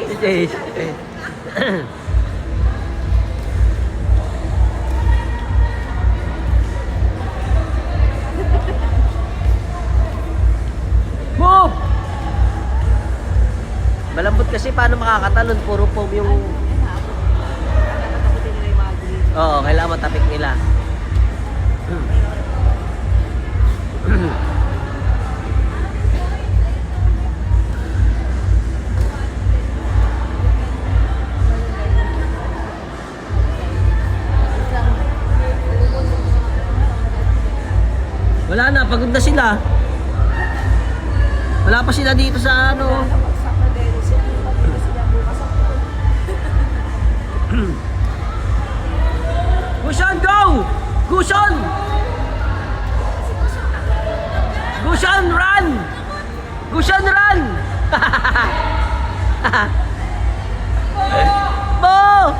Si Jace. Move! Malambot kasi paano makakatalon, puro foam yung... Oo, kailangan matapik nila. Wala na, pagod na sila. Wala pa sila dito sa ano. Gushan, go! Gushan! Gushan, run! Gushan, run! Bo!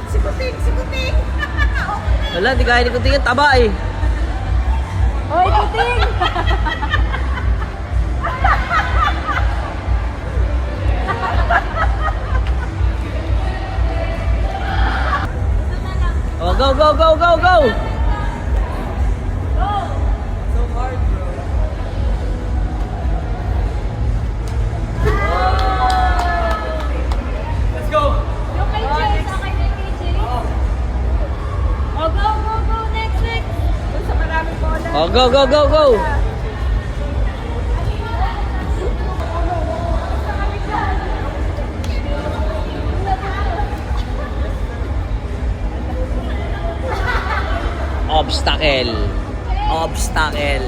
Si Kuting! Wala, di kaya ni Kuting yan, taba eh. Hoy, Kuting! Oh, go, go, go, go, go! So hard, bro. Let's go! Yung kay Jace, okay na kay Jace. Oh, go, next. Doon sa maraming bola. Oh, go, go, go, go! Obstacle. Obstacle.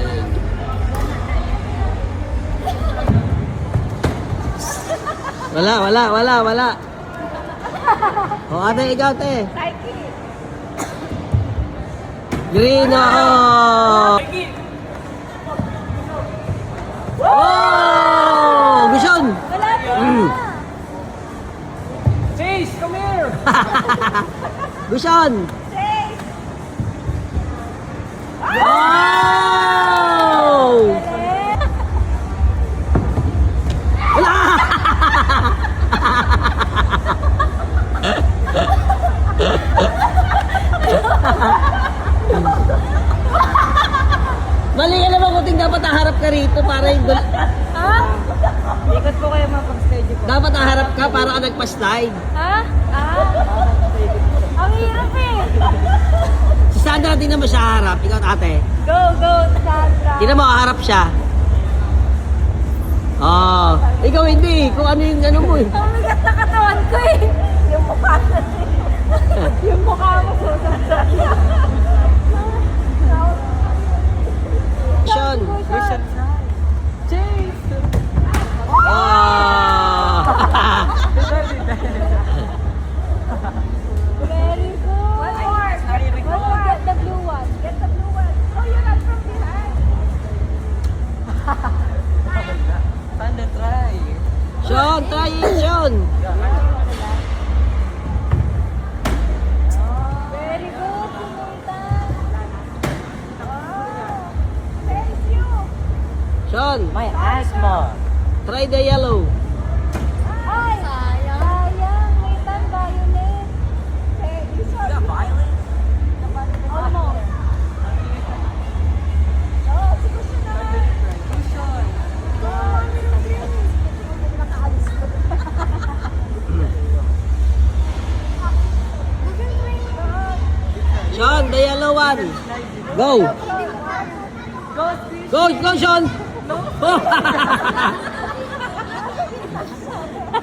Wala. O, ate, ikaw, te. Psyche. Green, oh! Oh! Gusyon! Wala po. Chase, come here! Gusyon! Jace. Oh! Wala! Mali ka naman, Kuting, dapat haharap ka rito para yung Ha? Ikot po kayo mga pag-stage po. dapat haharap ka para ka nagpa-slide. Ha? Ang hirap eh. Si Sandra, tingnan mo siya harap. Ikaw, ate. Go, Sandra. Tingnan mo, haharap siya. Oh, ikaw hindi. Kung ano yung ano mo eh. Ang bigat na katawan ko eh. Yung mukha na yung mukha mo po, Sandra. Sean. Jace. Oh. Very good. One more. Get the blue one. Oh, you run from behind. Panda, try. Sean, try it, Sean. Very good, Sinuntan. Wow. Thank you. Sean, My asthma. try the yellow. Ay, sayang. Nathan, violet. Hey, this one. Violet? Almost. Oh, siguro siya naman. Sean, the yellow one. Go. Go, Sean. Oh.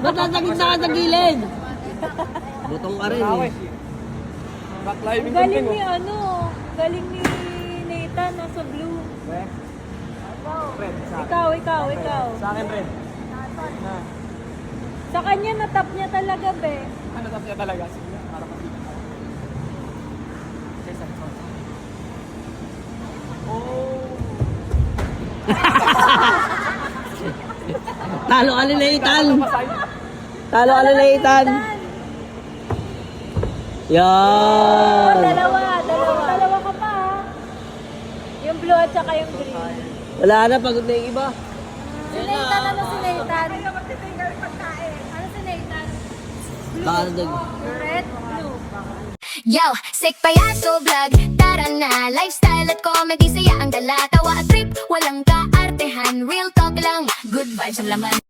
Ba't nasa gitna ka sa gilid? Butong ka rin eh. Backlining Galing ni galing ni Nathan, nasa blue. Red, sa akin. Ikaw. Sa akin, red. Na. Sa kanya, natap niya talaga, be. Ano tap niya talaga? Sige, para makita ko. Chase, ano? Oh! Talo ka nila, Ethan. Talo ka nila, Ethan. Yan. Dalawa ka pa, ha? Yung blue blue at saka yung green. Wala na, pagod na yung iba. Si Nathan, ano si Nathan? Ano si Nathan? Baka nag... Red, blue. Yo, sick payaso vlog, tara na. Lifestyle at comedy, saya ang dala. Tawa at trip, walang kaartehan. Real talk lang, good vibes ang laman.